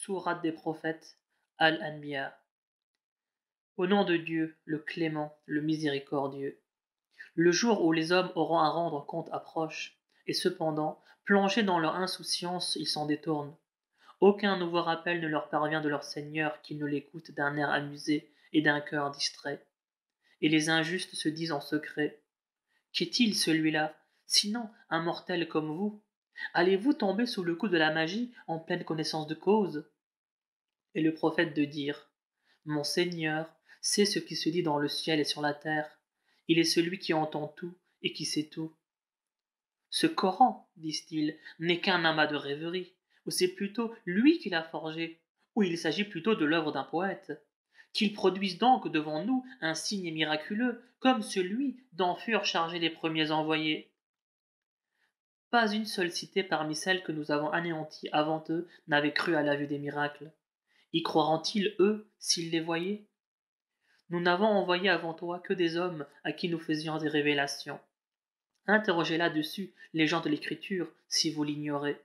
Sourate des prophètes, Al-Anbiya. Au nom de Dieu, le clément, le miséricordieux. Le jour où les hommes auront à rendre compte approche, et cependant, plongés dans leur insouciance, ils s'en détournent. Aucun nouveau rappel ne leur parvient de leur Seigneur qui ne l'écoute d'un air amusé et d'un cœur distrait. Et les injustes se disent en secret: Qu'est-il celui-là, sinon un mortel comme vous? Allez-vous tomber sous le coup de la magie en pleine connaissance de cause? Et le prophète de dire: Mon Seigneur sait ce qui se dit dans le ciel et sur la terre. Il est celui qui entend tout et qui sait tout. Ce Coran, disent-ils, n'est qu'un amas de rêveries, ou c'est plutôt lui qui l'a forgé, ou il s'agit plutôt de l'œuvre d'un poète. Qu'il produise donc devant nous un signe miraculeux, comme celui dont furent chargés les premiers envoyés. Pas une seule cité parmi celles que nous avons anéanties avant eux n'avait cru à la vue des miracles. Y croiront-ils, eux, s'ils les voyaient? Nous n'avons envoyé avant toi que des hommes à qui nous faisions des révélations. Interrogez là-dessus les gens de l'Écriture, si vous l'ignorez.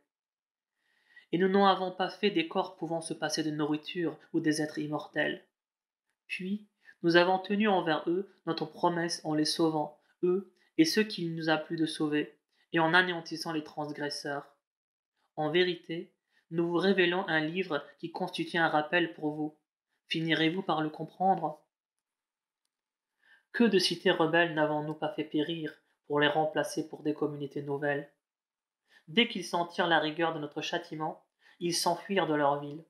Et nous n'en avons pas fait des corps pouvant se passer de nourriture ou des êtres immortels. Puis, nous avons tenu envers eux notre promesse en les sauvant, eux et ceux qu'il nous a plu de sauver, et en anéantissant les transgresseurs. En vérité, nous vous révélons un livre qui constitue un rappel pour vous. Finirez-vous par le comprendre? Que de cités rebelles n'avons-nous pas fait périr pour les remplacer pour des communautés nouvelles? Dès qu'ils sentirent la rigueur de notre châtiment, ils s'enfuirent de leur ville.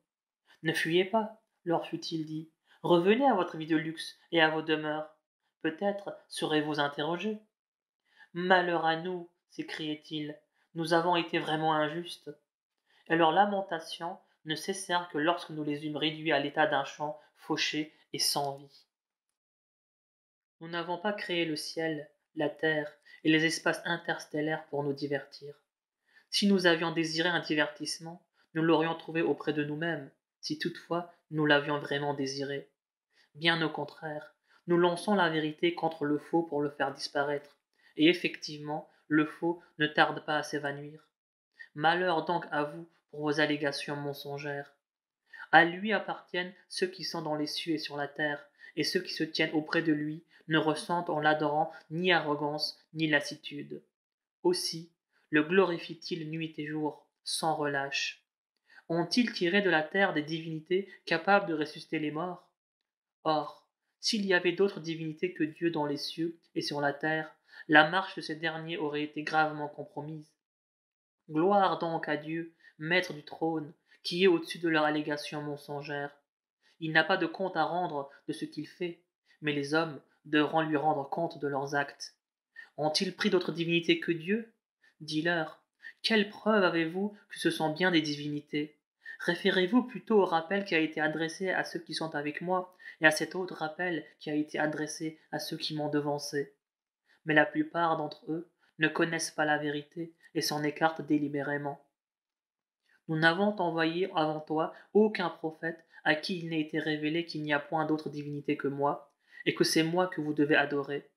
Ne fuyez pas, leur fut-il dit. Revenez à votre vie de luxe et à vos demeures. Peut-être serez-vous interrogés. Malheur à nous, s'écriaient-ils, nous avons été vraiment injustes. Et leurs lamentations ne cessèrent que lorsque nous les eûmes réduits à l'état d'un champ fauché et sans vie. Nous n'avons pas créé le ciel, la terre et les espaces interstellaires pour nous divertir. Si nous avions désiré un divertissement, nous l'aurions trouvé auprès de nous-mêmes, si toutefois nous l'avions vraiment désiré. Bien au contraire, nous lançons la vérité contre le faux pour le faire disparaître, et effectivement, le faux ne tarde pas à s'évanouir. Malheur donc à vous pour vos allégations mensongères. À lui appartiennent ceux qui sont dans les cieux et sur la terre, et ceux qui se tiennent auprès de lui ne ressentent en l'adorant ni arrogance ni lassitude. Aussi le glorifient-ils nuit et jour, sans relâche. Ont-ils tiré de la terre des divinités capables de ressusciter les morts? Or, s'il y avait d'autres divinités que Dieu dans les cieux et sur la terre, la marche de ces derniers aurait été gravement compromise. Gloire donc à Dieu, maître du trône, qui est au-dessus de leurs allégations mensongères. Il n'a pas de compte à rendre de ce qu'il fait, mais les hommes devront lui rendre compte de leurs actes. Ont-ils pris d'autres divinités que Dieu? Dis-leur, quelle preuve avez-vous que ce sont bien des divinités? Référez-vous plutôt au rappel qui a été adressé à ceux qui sont avec moi, et à cet autre rappel qui a été adressé à ceux qui m'ont devancé. Mais la plupart d'entre eux ne connaissent pas la vérité et s'en écartent délibérément. Nous n'avons envoyé avant toi aucun prophète à qui il n'ait été révélé qu'il n'y a point d'autre divinité que moi, et que c'est moi que vous devez adorer.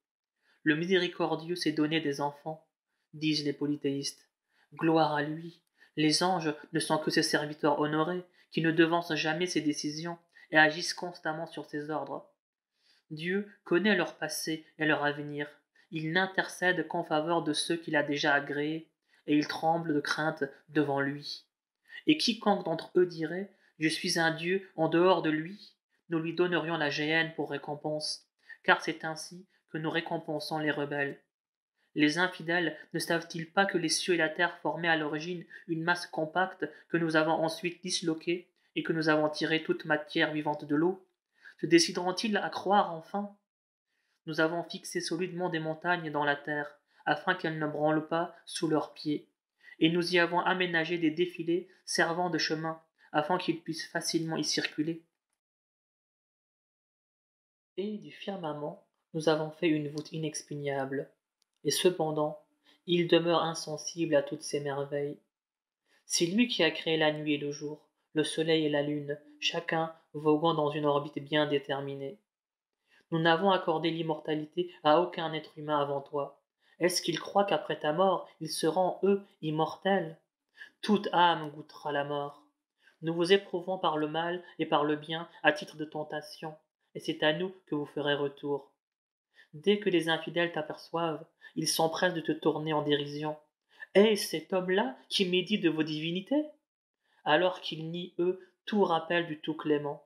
Le miséricordieux s'est donné des enfants, disent les polythéistes. Gloire à lui. Les anges ne sont que ses serviteurs honorés, qui ne devancent jamais ses décisions et agissent constamment sur ses ordres. Dieu connaît leur passé et leur avenir. Il n'intercède qu'en faveur de ceux qu'il a déjà agréés, et il tremble de crainte devant lui. Et quiconque d'entre eux dirait: Je suis un Dieu en dehors de lui, nous lui donnerions la géhenne pour récompense, car c'est ainsi que nous récompensons les rebelles. Les infidèles ne savent-ils pas que les cieux et la terre formaient à l'origine une masse compacte que nous avons ensuite disloquée et que nous avons tiré toute matière vivante de l'eau? Se décideront-ils à croire enfin? Nous avons fixé solidement des montagnes dans la terre, afin qu'elles ne branlent pas sous leurs pieds, et nous y avons aménagé des défilés servant de chemin, afin qu'ils puissent facilement y circuler. Et du firmament, nous avons fait une voûte inexpugnable, et cependant, il demeure insensible à toutes ces merveilles. C'est lui qui a créé la nuit et le jour, le soleil et la lune, chacun voguant dans une orbite bien déterminée. Nous n'avons accordé l'immortalité à aucun être humain avant toi. Est-ce qu'ils croient qu'après ta mort, ils seront, eux, immortels? Toute âme goûtera la mort. Nous vous éprouvons par le mal et par le bien à titre de tentation, et c'est à nous que vous ferez retour. Dès que les infidèles t'aperçoivent, ils s'empressent de te tourner en dérision. Est-ce cet homme-là qui médit de vos divinités? Alors qu'ils nient, eux, tout rappel du tout clément.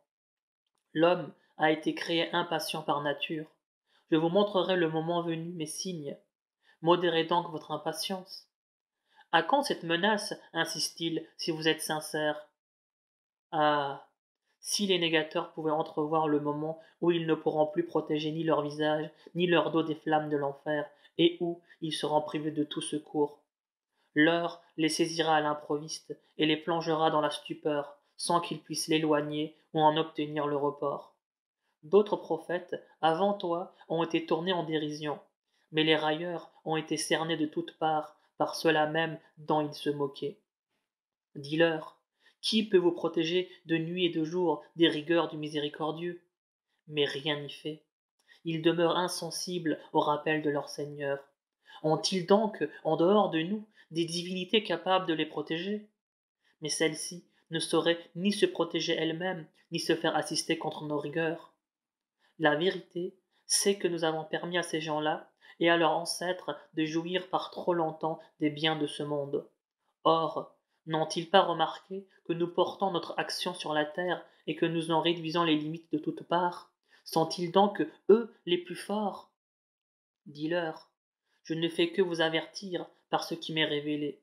L'homme a été créé impatient par nature. Je vous montrerai le moment venu mes signes. Modérez donc votre impatience. À quand cette menace, insiste-t-il, si vous êtes sincère? Ah, si les négateurs pouvaient entrevoir le moment où ils ne pourront plus protéger ni leur visage, ni leur dos des flammes de l'enfer, et où ils seront privés de tout secours. L'heure les saisira à l'improviste et les plongera dans la stupeur, sans qu'ils puissent l'éloigner ou en obtenir le report. D'autres prophètes, avant toi, ont été tournés en dérision, mais les railleurs ont été cernés de toutes parts par ceux-là même dont ils se moquaient. Dis-leur, qui peut vous protéger de nuit et de jour des rigueurs du miséricordieux? Mais rien n'y fait. Ils demeurent insensibles au rappel de leur Seigneur. Ont-ils donc, en dehors de nous, des divinités capables de les protéger? Mais celles-ci ne sauraient ni se protéger elles-mêmes, ni se faire assister contre nos rigueurs. La vérité, c'est que nous avons permis à ces gens-là et à leurs ancêtres de jouir par trop longtemps des biens de ce monde. Or, n'ont-ils pas remarqué que nous portons notre action sur la terre et que nous en réduisons les limites de toutes parts? Sont-ils donc, eux, les plus forts? Dis-leur, je ne fais que vous avertir par ce qui m'est révélé.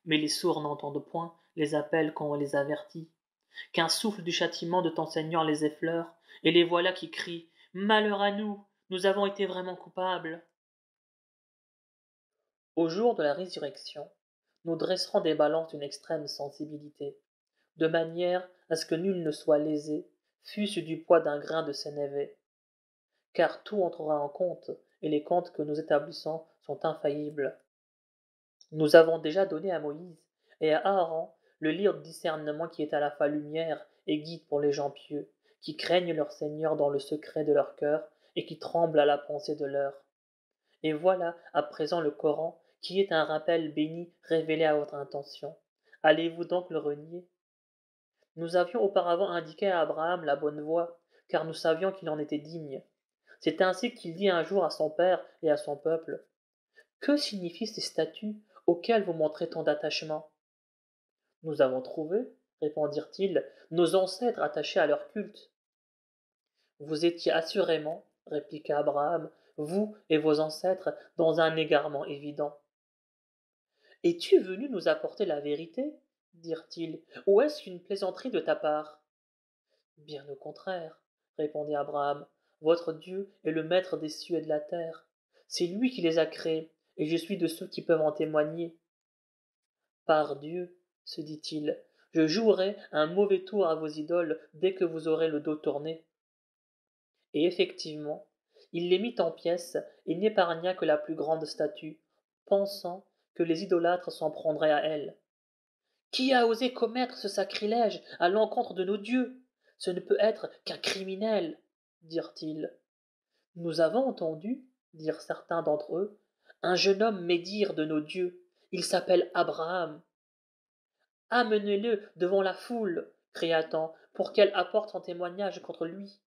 Mais les sourds n'entendent point les appels quand on les avertit. Qu'un souffle du châtiment de ton Seigneur les effleure, et les voilà qui crient Malheur à nous, nous avons été vraiment coupables. Au jour de la résurrection, nous dresserons des balances d'une extrême sensibilité, de manière à ce que nul ne soit lésé, fût-ce du poids d'un grain de sénévé. Car tout entrera en compte, et les comptes que nous établissons sont infaillibles. Nous avons déjà donné à Moïse et à Aaron le livre de discernement qui est à la fois lumière et guide pour les gens pieux, qui craignent leur Seigneur dans le secret de leur cœur et qui tremblent à la pensée de l'heure. Et voilà à présent le Coran qui est un rappel béni révélé à votre intention. Allez-vous donc le renier? Nous avions auparavant indiqué à Abraham la bonne voie, car nous savions qu'il en était digne. C'est ainsi qu'il dit un jour à son père et à son peuple Que signifient ces statues auxquelles vous montrez tant d'attachement? Nous avons trouvé, répondirent-ils, nos ancêtres attachés à leur culte. Vous étiez assurément, répliqua Abraham, vous et vos ancêtres, dans un égarement évident. Es-tu venu nous apporter la vérité? Dirent-ils, ou est-ce une plaisanterie de ta part? Bien au contraire, répondit Abraham, votre Dieu est le maître des cieux et de la terre. C'est lui qui les a créés, et je suis de ceux qui peuvent en témoigner. Par Dieu, se dit-il, je jouerai un mauvais tour à vos idoles dès que vous aurez le dos tourné. Et effectivement, il les mit en pièces et n'épargna que la plus grande statue, pensant que les idolâtres s'en prendraient à elle. Qui a osé commettre ce sacrilège à l'encontre de nos dieux? Ce ne peut être qu'un criminel, dirent-ils. Nous avons entendu, dirent certains d'entre eux, un jeune homme médire de nos dieux. Il s'appelle Abraham. Amenez-le devant la foule, cria-t-on, pour qu'elle apporte son témoignage contre lui.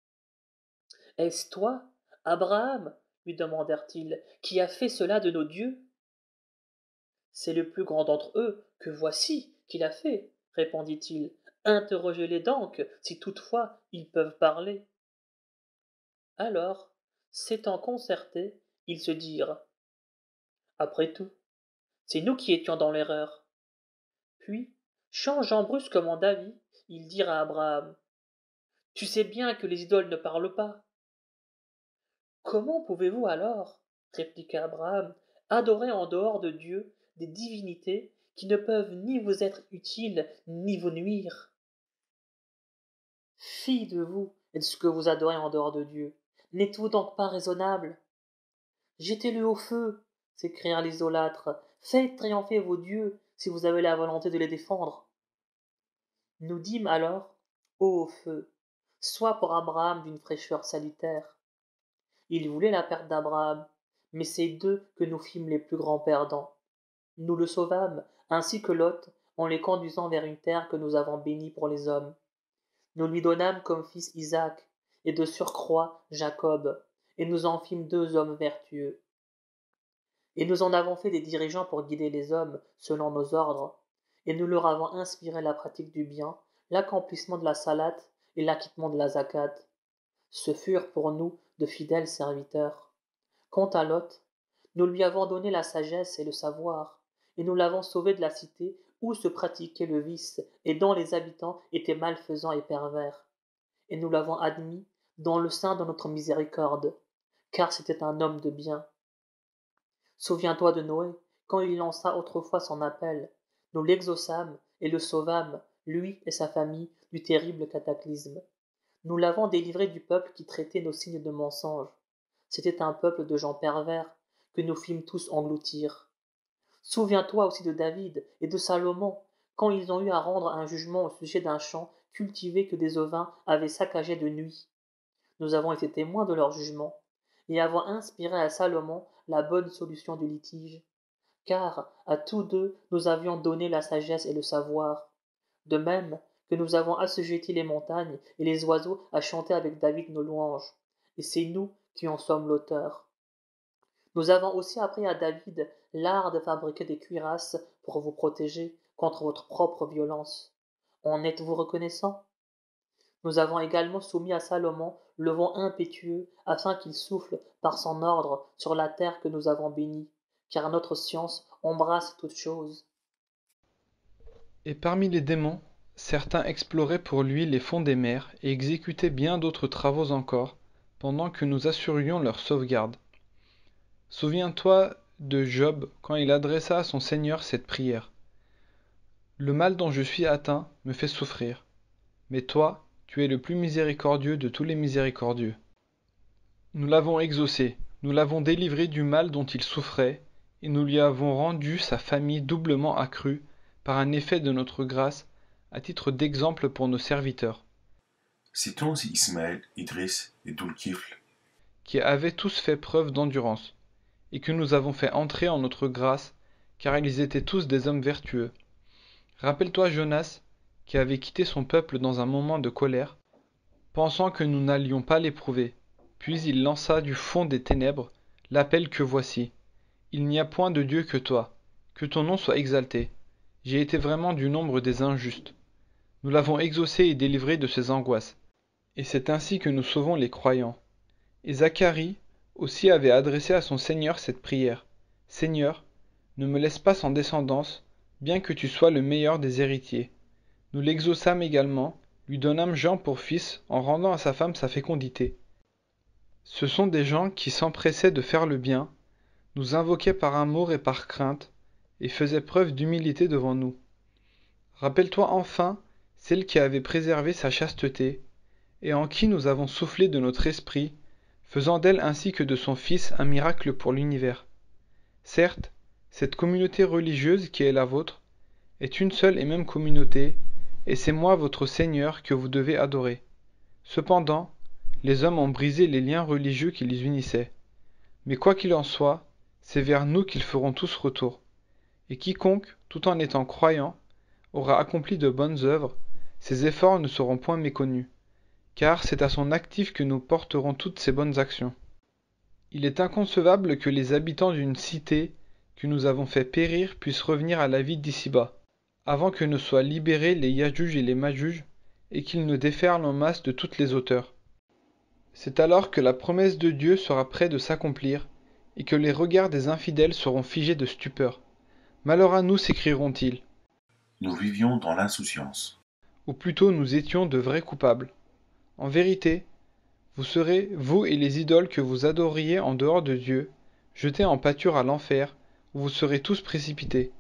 Est-ce toi, Abraham, lui demandèrent-ils, qui a fait cela de nos dieux? C'est le plus grand d'entre eux que voici qui l'a fait, répondit-il. Interrogez-les donc, si toutefois ils peuvent parler. Alors, s'étant concertés, ils se dirent Après tout, c'est nous qui étions dans l'erreur. Puis, changeant brusquement d'avis, ils dirent à Abraham Tu sais bien que les idoles ne parlent pas. Comment pouvez-vous alors, répliqua Abraham, adorer en dehors de Dieu des divinités qui ne peuvent ni vous être utiles ni vous nuire? Fille de vous et de ce que vous adorez en dehors de Dieu, n'êtes-vous donc pas raisonnable? Jetez-le au feu, s'écrièrent les idolâtres. Faites triompher vos dieux si vous avez la volonté de les défendre. Nous dîmes alors, ô feu, sois pour Abraham d'une fraîcheur salutaire. Il voulait la perte d'Abraham, mais c'est d'eux que nous fîmes les plus grands perdants. Nous le sauvâmes, ainsi que Lot, en les conduisant vers une terre que nous avons bénie pour les hommes. Nous lui donnâmes comme fils Isaac, et de surcroît Jacob, et nous en fîmes 2 hommes vertueux. Et nous en avons fait des dirigeants pour guider les hommes selon nos ordres, et nous leur avons inspiré la pratique du bien, l'accomplissement de la salat et l'acquittement de la zakat. Ce furent pour nous de fidèles serviteurs. Quant à Lot, nous lui avons donné la sagesse et le savoir, et nous l'avons sauvé de la cité où se pratiquait le vice et dont les habitants étaient malfaisants et pervers. Et nous l'avons admis dans le sein de notre miséricorde, car c'était un homme de bien. Souviens-toi de Noé, quand il lança autrefois son appel. Nous l'exaucâmes et le sauvâmes, lui et sa famille, du terrible cataclysme. Nous l'avons délivré du peuple qui traitait nos signes de mensonges. C'était un peuple de gens pervers que nous fîmes tous engloutir. Souviens-toi aussi de David et de Salomon, quand ils ont eu à rendre un jugement au sujet d'un champ cultivé que des ovins avaient saccagé de nuit. Nous avons été témoins de leur jugement, et avons inspiré à Salomon la bonne solution du litige, car à tous deux nous avions donné la sagesse et le savoir, de même que nous avons assujetti les montagnes et les oiseaux à chanter avec David nos louanges, et c'est nous qui en sommes l'auteur. Nous avons aussi appris à David l'art de fabriquer des cuirasses pour vous protéger contre votre propre violence. En êtes-vous reconnaissant? Nous avons également soumis à Salomon le vent impétueux afin qu'il souffle par son ordre sur la terre que nous avons bénie, car notre science embrasse toutes choses. Et parmi les démons, certains exploraient pour lui les fonds des mers et exécutaient bien d'autres travaux encore, pendant que nous assurions leur sauvegarde. Souviens-toi de Job quand il adressa à son Seigneur cette prière. Le mal dont je suis atteint me fait souffrir, mais toi, tu es le plus miséricordieux de tous les miséricordieux. Nous l'avons exaucé, nous l'avons délivré du mal dont il souffrait, et nous lui avons rendu sa famille doublement accrue par un effet de notre grâce, à titre d'exemple pour nos serviteurs. Citons Ismaël, Idriss et Dhul-Kifl, qui avaient tous fait preuve d'endurance, et que nous avons fait entrer en notre grâce, car ils étaient tous des hommes vertueux. Rappelle-toi Jonas, qui avait quitté son peuple dans un moment de colère, pensant que nous n'allions pas l'éprouver. Puis il lança du fond des ténèbres l'appel que voici. Il n'y a point de Dieu que toi, que ton nom soit exalté. J'ai été vraiment du nombre des injustes. Nous l'avons exaucé et délivré de ses angoisses. Et c'est ainsi que nous sauvons les croyants. Et Zacharie aussi avait adressé à son Seigneur cette prière. Seigneur, ne me laisse pas sans descendance, bien que tu sois le meilleur des héritiers. Nous l'exaucâmes également, lui donnâmes Jean pour fils en rendant à sa femme sa fécondité. Ce sont des gens qui s'empressaient de faire le bien, nous invoquaient par amour et par crainte, et faisaient preuve d'humilité devant nous. Rappelle-toi enfin celle qui avait préservé sa chasteté, et en qui nous avons soufflé de notre esprit, faisant d'elle ainsi que de son Fils un miracle pour l'univers. Certes, cette communauté religieuse qui est la vôtre est une seule et même communauté, et c'est moi votre Seigneur que vous devez adorer. Cependant, les hommes ont brisé les liens religieux qui les unissaient. Mais quoi qu'il en soit, c'est vers nous qu'ils feront tous retour. Et quiconque, tout en étant croyant, aura accompli de bonnes œuvres, ses efforts ne seront point méconnus, car c'est à son actif que nous porterons toutes ces bonnes actions. Il est inconcevable que les habitants d'une cité que nous avons fait périr puissent revenir à la vie d'ici-bas, avant que ne soient libérés les Yajuj et les Majuj, et qu'ils ne déferlent en masse de toutes les hauteurs. C'est alors que la promesse de Dieu sera près de s'accomplir, et que les regards des infidèles seront figés de stupeur. Malheur à nous, s'écrieront-ils. nous vivions dans l'insouciance. Ou plutôt nous étions de vrais coupables. En vérité, vous serez, vous et les idoles que vous adoriez en dehors de Dieu, jetés en pâture à l'enfer, où vous serez tous précipités.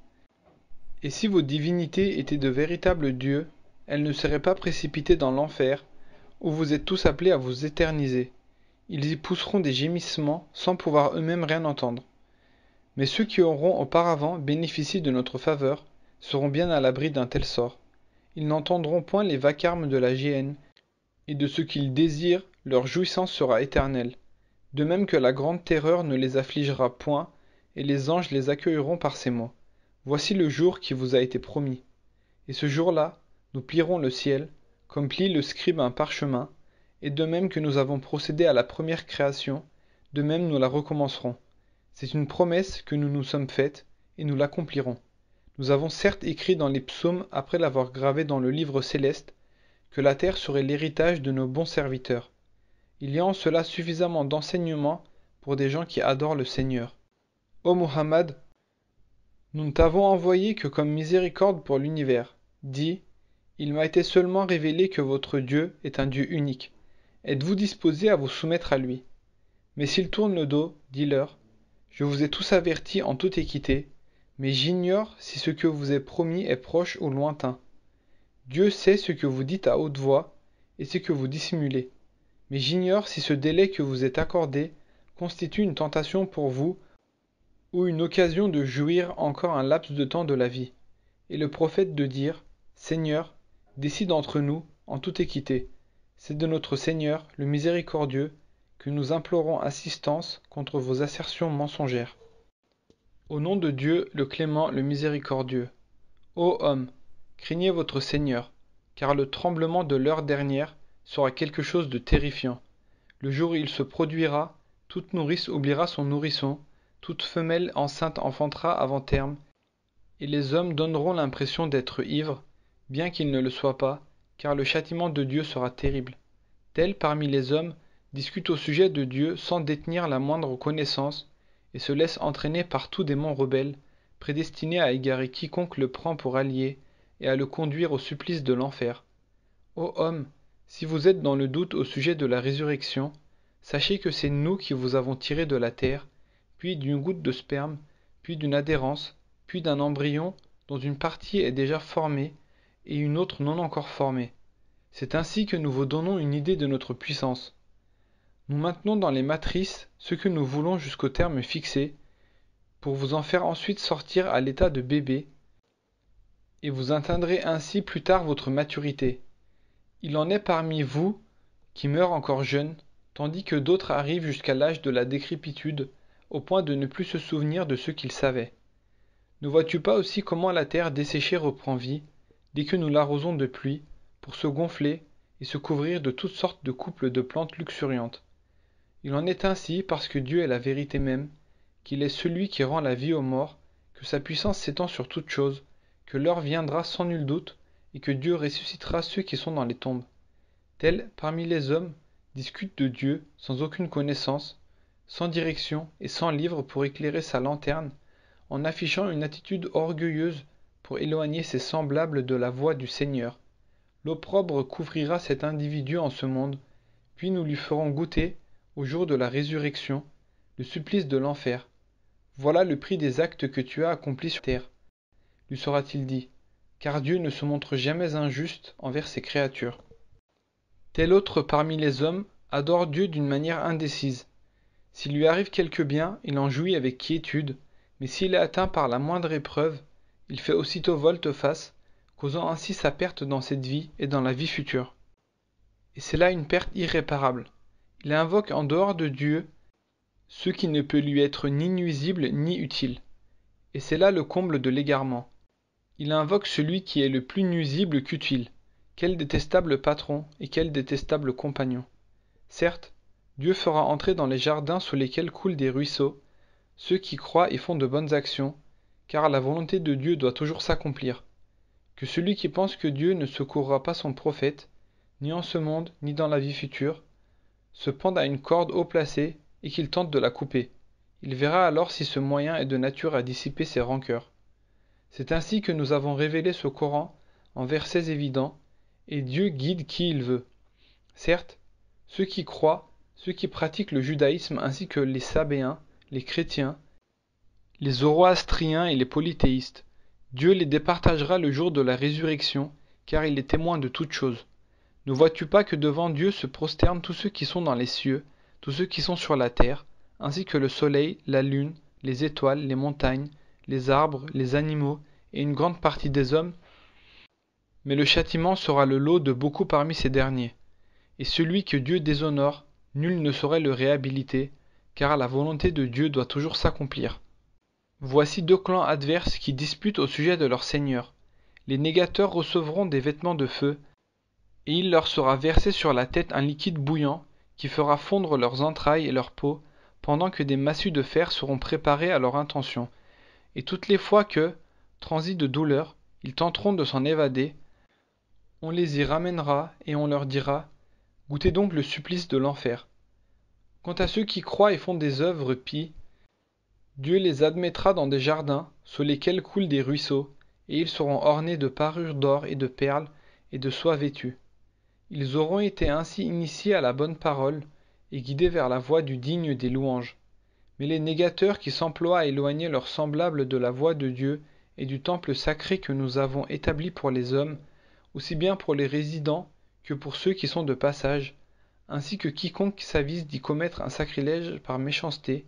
Et si vos divinités étaient de véritables dieux, elles ne seraient pas précipitées dans l'enfer, où vous êtes tous appelés à vous éterniser. Ils y pousseront des gémissements sans pouvoir eux-mêmes rien entendre. Mais ceux qui auront auparavant bénéficié de notre faveur seront bien à l'abri d'un tel sort. Ils n'entendront point les vacarmes de la géhenne, et de ce qu'ils désirent, leur jouissance sera éternelle. De même que la grande terreur ne les affligera point, et les anges les accueilleront par ces mots. Voici le jour qui vous a été promis. Et ce jour-là, nous plierons le ciel, comme plie le scribe un parchemin, et de même que nous avons procédé à la première création, de même nous la recommencerons. C'est une promesse que nous nous sommes faite, et nous l'accomplirons. Nous avons certes écrit dans les psaumes, après l'avoir gravé dans le livre céleste, que la terre serait l'héritage de nos bons serviteurs. Il y a en cela suffisamment d'enseignements pour des gens qui adorent le Seigneur. Ô Muhammad, nous ne t'avons envoyé que comme miséricorde pour l'univers. Dis, il m'a été seulement révélé que votre Dieu est un Dieu unique. Êtes-vous disposés à vous soumettre à lui? Mais s'ils tournent le dos, dis-leur, je vous ai tous avertis en toute équité, mais j'ignore si ce que vous est promis est proche ou lointain. Dieu sait ce que vous dites à haute voix et ce que vous dissimulez. Mais j'ignore si ce délai que vous est accordé constitue une tentation pour vous ou une occasion de jouir encore un laps de temps de la vie. Et le prophète de dire, Seigneur, décide entre nous en toute équité. C'est de notre Seigneur, le miséricordieux, que nous implorons assistance contre vos assertions mensongères. Au nom de Dieu, le clément, le miséricordieux. Ô homme, craignez votre Seigneur, car le tremblement de l'heure dernière sera quelque chose de terrifiant. Le jour où il se produira, toute nourrice oubliera son nourrisson, toute femelle enceinte enfantera avant terme, et les hommes donneront l'impression d'être ivres, bien qu'ils ne le soient pas, car le châtiment de Dieu sera terrible. Tels parmi les hommes discutent au sujet de Dieu sans détenir la moindre connaissance, et se laissent entraîner par tout démon rebelle, prédestiné à égarer quiconque le prend pour allié, et à le conduire au supplice de l'enfer. Ô homme, si vous êtes dans le doute au sujet de la résurrection, sachez que c'est nous qui vous avons tiré de la terre, puis d'une goutte de sperme, puis d'une adhérence, puis d'un embryon dont une partie est déjà formée et une autre non encore formée. C'est ainsi que nous vous donnons une idée de notre puissance. Nous maintenons dans les matrices ce que nous voulons jusqu'au terme fixé, pour vous en faire ensuite sortir à l'état de bébé, et vous atteindrez ainsi plus tard votre maturité. Il en est parmi vous qui meurent encore jeunes, tandis que d'autres arrivent jusqu'à l'âge de la décrépitude, au point de ne plus se souvenir de ce qu'ils savaient. Ne vois-tu pas aussi comment la terre desséchée reprend vie, dès que nous l'arrosons de pluie, pour se gonfler et se couvrir de toutes sortes de couples de plantes luxuriantes? Il en est ainsi parce que Dieu est la vérité même, qu'il est celui qui rend la vie aux morts, que sa puissance s'étend sur toutes choses, que l'heure viendra sans nul doute, et que Dieu ressuscitera ceux qui sont dans les tombes. Tels, parmi les hommes, discutent de Dieu sans aucune connaissance, sans direction et sans livre pour éclairer sa lanterne, en affichant une attitude orgueilleuse pour éloigner ses semblables de la voie du Seigneur. L'opprobre couvrira cet individu en ce monde, puis nous lui ferons goûter, au jour de la résurrection, le supplice de l'enfer. Voilà le prix des actes que tu as accomplis sur terre, lui sera-t-il dit, car Dieu ne se montre jamais injuste envers ses créatures. Tel autre parmi les hommes adore Dieu d'une manière indécise. S'il lui arrive quelque bien, il en jouit avec quiétude, mais s'il est atteint par la moindre épreuve, il fait aussitôt volte-face, causant ainsi sa perte dans cette vie et dans la vie future. Et c'est là une perte irréparable. Il invoque en dehors de Dieu ce qui ne peut lui être ni nuisible ni utile. Et c'est là le comble de l'égarement. Il invoque celui qui est le plus nuisible qu'utile. Quel détestable patron et quel détestable compagnon. Certes, Dieu fera entrer dans les jardins sous lesquels coulent des ruisseaux ceux qui croient et font de bonnes actions, car la volonté de Dieu doit toujours s'accomplir. Que celui qui pense que Dieu ne secourra pas son prophète, ni en ce monde, ni dans la vie future, se pende à une corde haut placée et qu'il tente de la couper. Il verra alors si ce moyen est de nature à dissiper ses rancœurs. C'est ainsi que nous avons révélé ce Coran en versets évidents, et Dieu guide qui il veut. Certes, ceux qui croient, ceux qui pratiquent le judaïsme ainsi que les sabéens, les chrétiens, les zoroastriens et les polythéistes, Dieu les départagera le jour de la résurrection, car il est témoin de toutes choses. Ne vois-tu pas que devant Dieu se prosternent tous ceux qui sont dans les cieux, tous ceux qui sont sur la terre, ainsi que le soleil, la lune, les étoiles, les montagnes, les arbres, les animaux, et une grande partie des hommes? Mais le châtiment sera le lot de beaucoup parmi ces derniers. Et celui que Dieu déshonore, nul ne saurait le réhabiliter, car la volonté de Dieu doit toujours s'accomplir. Voici deux clans adverses qui disputent au sujet de leur Seigneur. Les négateurs recevront des vêtements de feu, et il leur sera versé sur la tête un liquide bouillant qui fera fondre leurs entrailles et leur peau, pendant que des massues de fer seront préparées à leur intention. Et toutes les fois que, transis de douleur, ils tenteront de s'en évader, on les y ramènera et on leur dira: Goûtez donc le supplice de l'enfer. Quant à ceux qui croient et font des œuvres pies, Dieu les admettra dans des jardins sous lesquels coulent des ruisseaux, et ils seront ornés de parures d'or et de perles et de soie vêtus. Ils auront été ainsi initiés à la bonne parole et guidés vers la voie du digne des louanges. Mais les négateurs qui s'emploient à éloigner leurs semblables de la voie de Dieu et du temple sacré que nous avons établi pour les hommes, aussi bien pour les résidents que pour ceux qui sont de passage, ainsi que quiconque s'avise d'y commettre un sacrilège par méchanceté,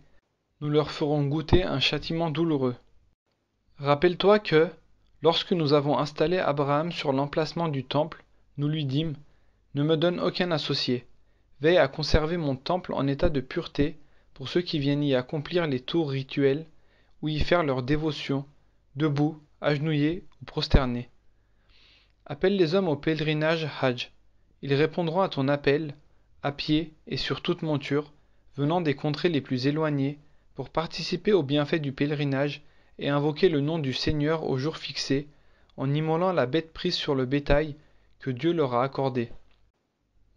nous leur ferons goûter un châtiment douloureux. Rappelle-toi que, lorsque nous avons installé Abraham sur l'emplacement du temple, nous lui dîmes: Ne me donne aucun associé, veille à conserver mon temple en état de pureté pour ceux qui viennent y accomplir les tours rituels ou y faire leur dévotion, debout, agenouillés ou prosternés. Appelle les hommes au pèlerinage Hajj. Ils répondront à ton appel, à pied et sur toute monture, venant des contrées les plus éloignées, pour participer aux bienfaits du pèlerinage et invoquer le nom du Seigneur au jour fixé, en immolant la bête prise sur le bétail que Dieu leur a accordé.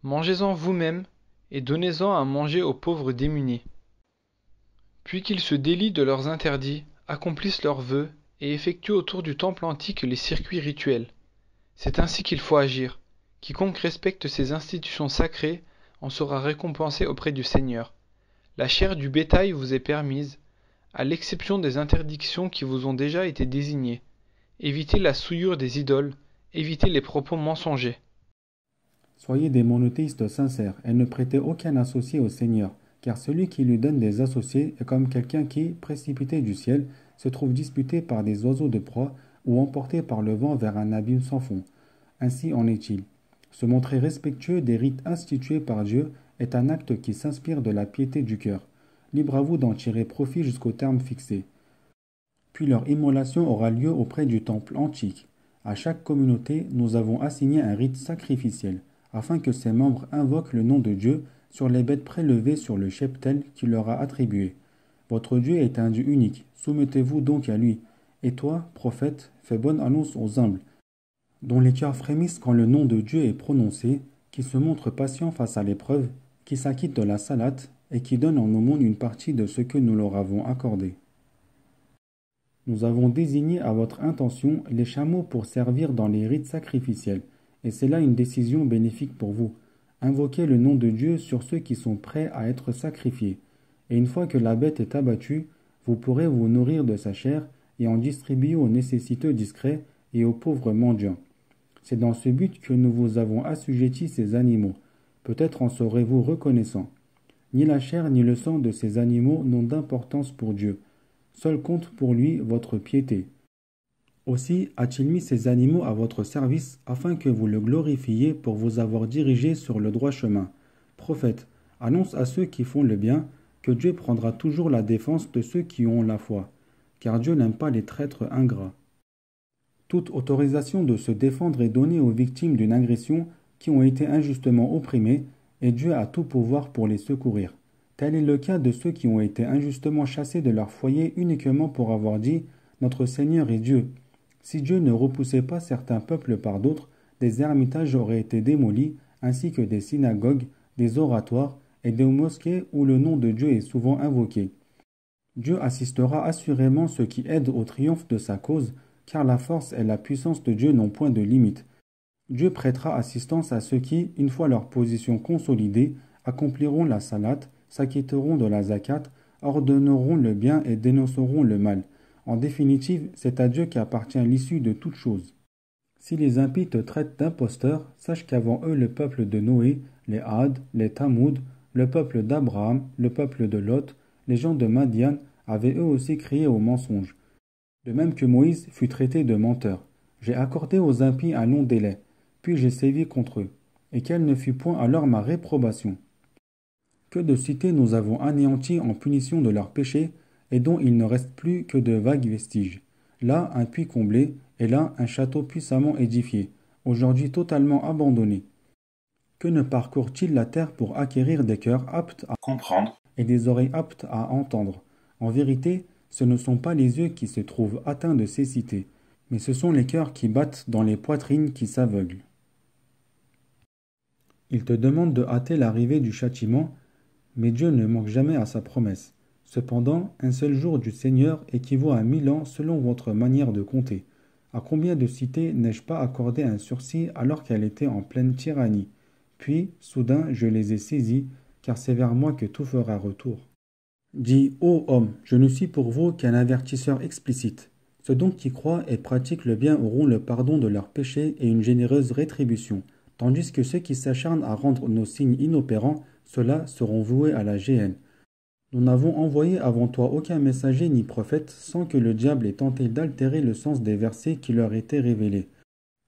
Mangez-en vous-même et donnez-en à manger aux pauvres démunis. Puis qu'ils se délient de leurs interdits, accomplissent leurs vœux et effectuent autour du temple antique les circuits rituels. C'est ainsi qu'il faut agir. Quiconque respecte ces institutions sacrées en sera récompensé auprès du Seigneur. La chair du bétail vous est permise, à l'exception des interdictions qui vous ont déjà été désignées. Évitez la souillure des idoles, évitez les propos mensongers. Soyez des monothéistes sincères et ne prêtez aucun associé au Seigneur, car celui qui lui donne des associés est comme quelqu'un qui, précipité du ciel, se trouve disputé par des oiseaux de proie ou emporté par le vent vers un abîme sans fond. Ainsi en est-il. Se montrer respectueux des rites institués par Dieu est un acte qui s'inspire de la piété du cœur. Libre à vous d'en tirer profit jusqu'au terme fixé. Puis leur immolation aura lieu auprès du temple antique. À chaque communauté, nous avons assigné un rite sacrificiel, afin que ses membres invoquent le nom de Dieu sur les bêtes prélevées sur le cheptel qu'il leur a attribué. Votre Dieu est un Dieu unique, soumettez-vous donc à lui. Et toi, prophète, fais bonne annonce aux humbles, dont les cœurs frémissent quand le nom de Dieu est prononcé, qui se montrent patients face à l'épreuve, qui s'acquittent de la salate et qui donnent en aumône une partie de ce que nous leur avons accordé. Nous avons désigné à votre intention les chameaux pour servir dans les rites sacrificiels, et c'est là une décision bénéfique pour vous. Invoquez le nom de Dieu sur ceux qui sont prêts à être sacrifiés, et une fois que la bête est abattue, vous pourrez vous nourrir de sa chair et en distribuer aux nécessiteux discrets et aux pauvres mendiants. C'est dans ce but que nous vous avons assujetti ces animaux. Peut-être en serez-vous reconnaissant. Ni la chair ni le sang de ces animaux n'ont d'importance pour Dieu. Seul compte pour lui votre piété. Aussi a-t-il mis ces animaux à votre service afin que vous le glorifiiez pour vous avoir dirigé sur le droit chemin. Prophète, annonce à ceux qui font le bien que Dieu prendra toujours la défense de ceux qui ont la foi, car Dieu n'aime pas les traîtres ingrats. Toute autorisation de se défendre est donnée aux victimes d'une agression qui ont été injustement opprimées, et Dieu a tout pouvoir pour les secourir. Tel est le cas de ceux qui ont été injustement chassés de leur foyer uniquement pour avoir dit « Notre Seigneur est Dieu ». Si Dieu ne repoussait pas certains peuples par d'autres, des ermitages auraient été démolis, ainsi que des synagogues, des oratoires et des mosquées où le nom de Dieu est souvent invoqué. Dieu assistera assurément ceux qui aident au triomphe de sa cause, car la force et la puissance de Dieu n'ont point de limite. Dieu prêtera assistance à ceux qui, une fois leur position consolidée, accompliront la salate, s'acquitteront de la zakat, ordonneront le bien et dénonceront le mal. En définitive, c'est à Dieu qu'appartient l'issue de toutes choses. Si les impies te traitent d'imposteur, sache qu'avant eux le peuple de Noé, les Had, les Tamoud, le peuple d'Abraham, le peuple de Lot, les gens de Madian avaient eux aussi crié au mensonge. De même que Moïse fut traité de menteur. J'ai accordé aux impies un long délai, puis j'ai sévi contre eux, et quelle ne fut point alors ma réprobation. Que de cités nous avons anéanties en punition de leurs péchés, et dont il ne reste plus que de vagues vestiges. Là, un puits comblé, et là, un château puissamment édifié, aujourd'hui totalement abandonné. Que ne parcourt-il la terre pour acquérir des cœurs aptes à comprendre, et des oreilles aptes à entendre? En vérité, ce ne sont pas les yeux qui se trouvent atteints de cécité, mais ce sont les cœurs qui battent dans les poitrines qui s'aveuglent. Il te demande de hâter l'arrivée du châtiment, mais Dieu ne manque jamais à sa promesse. Cependant, un seul jour du Seigneur équivaut à 1000 ans selon votre manière de compter. À combien de cités n'ai-je pas accordé un sursis alors qu'elle était en pleine tyrannie? Puis, soudain, je les ai saisis, car c'est vers moi que tout fera retour. Dis, ô homme, je ne suis pour vous qu'un avertisseur explicite. Ceux donc qui croient et pratiquent le bien auront le pardon de leurs péchés et une généreuse rétribution, tandis que ceux qui s'acharnent à rendre nos signes inopérants, ceux-là seront voués à la géhenne. Nous n'avons envoyé avant toi aucun messager ni prophète sans que le diable ait tenté d'altérer le sens des versets qui leur étaient révélés.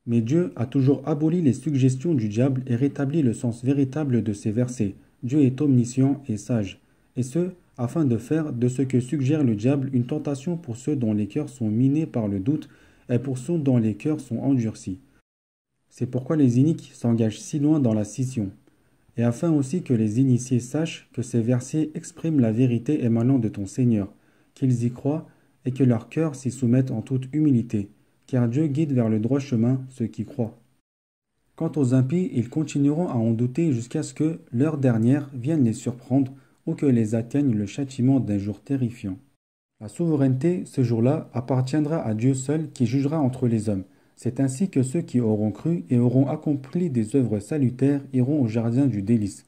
Mais Dieu a toujours aboli les suggestions du diable et rétabli le sens véritable de ces versets. Dieu est omniscient et sage, et ce, afin de faire de ce que suggère le diable une tentation pour ceux dont les cœurs sont minés par le doute et pour ceux dont les cœurs sont endurcis. C'est pourquoi les iniques s'engagent si loin dans la scission, et afin aussi que les initiés sachent que ces versets expriment la vérité émanant de ton Seigneur, qu'ils y croient et que leur cœur s'y soumette en toute humilité, car Dieu guide vers le droit chemin ceux qui croient. Quant aux impies, ils continueront à en douter jusqu'à ce que, l'heure dernière, vienne les surprendre ou que les atteigne le châtiment d'un jour terrifiant. La souveraineté, ce jour-là, appartiendra à Dieu seul qui jugera entre les hommes. C'est ainsi que ceux qui auront cru et auront accompli des œuvres salutaires iront au jardin du délice,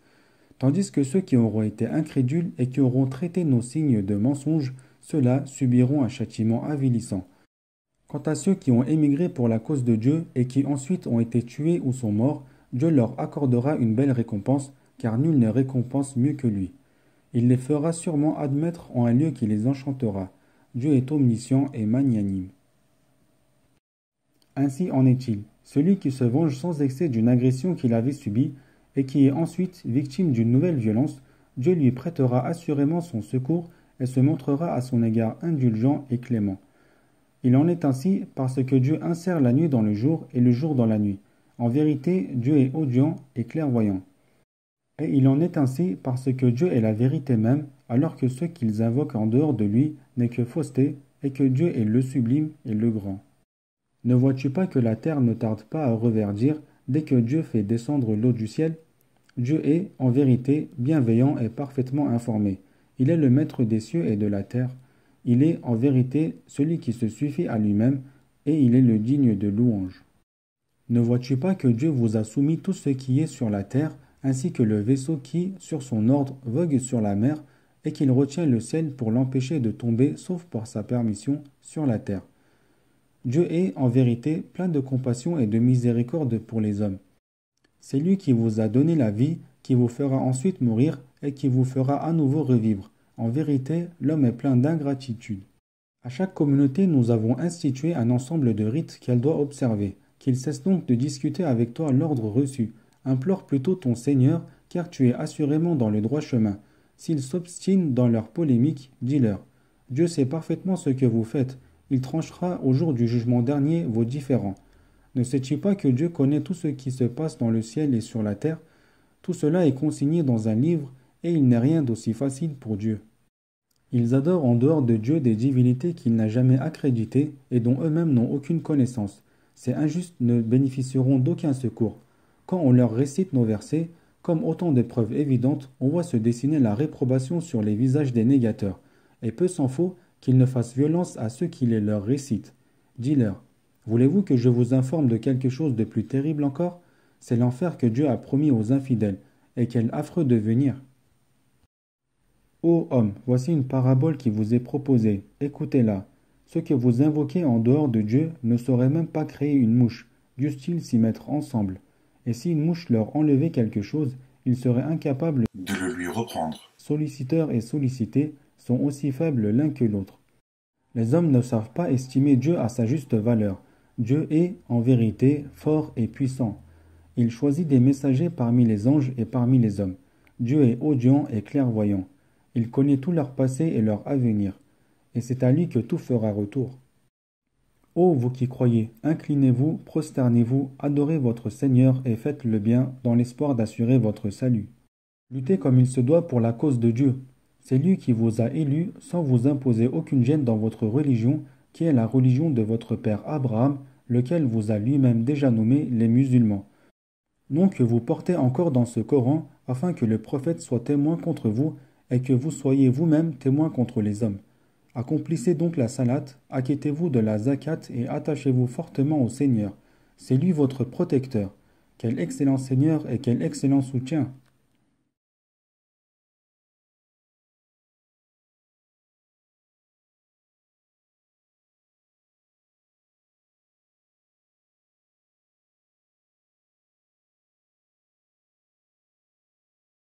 tandis que ceux qui auront été incrédules et qui auront traité nos signes de mensonges, ceux-là subiront un châtiment avilissant. Quant à ceux qui ont émigré pour la cause de Dieu et qui ensuite ont été tués ou sont morts, Dieu leur accordera une belle récompense, car nul ne récompense mieux que lui. Il les fera sûrement admettre en un lieu qui les enchantera. Dieu est omniscient et magnanime. Ainsi en est-il. Celui qui se venge sans excès d'une agression qu'il avait subie et qui est ensuite victime d'une nouvelle violence, Dieu lui prêtera assurément son secours et se montrera à son égard indulgent et clément. Il en est ainsi parce que Dieu insère la nuit dans le jour et le jour dans la nuit. En vérité, Dieu est audient et clairvoyant. Et il en est ainsi parce que Dieu est la vérité même, alors que ceux qu'ils invoquent en dehors de lui n'est que fausseté, et que Dieu est le sublime et le grand. Ne vois-tu pas que la terre ne tarde pas à reverdir dès que Dieu fait descendre l'eau du ciel? Dieu est, en vérité, bienveillant et parfaitement informé. Il est le maître des cieux et de la terre. Il est, en vérité, celui qui se suffit à lui-même, et il est le digne de louange. Ne vois-tu pas que Dieu vous a soumis tout ce qui est sur la terre, ainsi que le vaisseau qui, sur son ordre, vogue sur la mer, et qu'il retient le ciel pour l'empêcher de tomber, sauf par sa permission, sur la terre. Dieu est, en vérité, plein de compassion et de miséricorde pour les hommes. C'est lui qui vous a donné la vie, qui vous fera ensuite mourir, et qui vous fera à nouveau revivre. En vérité, l'homme est plein d'ingratitude. À chaque communauté, nous avons institué un ensemble de rites qu'elle doit observer. Qu'il cesse donc de discuter avec toi l'ordre reçu. Implore plutôt ton Seigneur, car tu es assurément dans le droit chemin. S'ils s'obstinent dans leur polémique, dis-leur. Dieu sait parfaitement ce que vous faites. Il tranchera au jour du jugement dernier vos différends. Ne sais-tu pas que Dieu connaît tout ce qui se passe dans le ciel et sur la terre? Tout cela est consigné dans un livre, et il n'est rien d'aussi facile pour Dieu. Ils adorent en dehors de Dieu des divinités qu'il n'a jamais accréditées et dont eux-mêmes n'ont aucune connaissance. Ces injustes ne bénéficieront d'aucun secours. Quand on leur récite nos versets, comme autant de preuves évidentes, on voit se dessiner la réprobation sur les visages des négateurs, et peu s'en faut qu'ils ne fassent violence à ceux qui les leur récitent. Dis-leur, voulez-vous que je vous informe de quelque chose de plus terrible encore? C'est l'enfer que Dieu a promis aux infidèles, et quel affreux devenir! Ô homme, voici une parabole qui vous est proposée, écoutez-la. Ceux que vous invoquez en dehors de Dieu ne sauraient même pas créer une mouche, dussent-ils s'y mettre ensemble. Et si une mouche leur enlevait quelque chose, ils seraient incapables de le lui reprendre. Solliciteurs et sollicités sont aussi faibles l'un que l'autre. Les hommes ne savent pas estimer Dieu à sa juste valeur. Dieu est, en vérité, fort et puissant. Il choisit des messagers parmi les anges et parmi les hommes. Dieu est audient et clairvoyant. Il connaît tout leur passé et leur avenir. Et c'est à lui que tout fera retour. Ô vous qui croyez, inclinez-vous, prosternez-vous, adorez votre Seigneur et faites le bien dans l'espoir d'assurer votre salut. Luttez comme il se doit pour la cause de Dieu. C'est lui qui vous a élus sans vous imposer aucune gêne dans votre religion, qui est la religion de votre père Abraham, lequel vous a lui-même déjà nommé les musulmans. Nom que vous portez encore dans ce Coran, afin que le prophète soit témoin contre vous et que vous soyez vous-même témoin contre les hommes. Accomplissez donc la salate, acquittez-vous de la zakat et attachez-vous fortement au Seigneur. C'est lui votre protecteur. Quel excellent Seigneur et quel excellent soutien!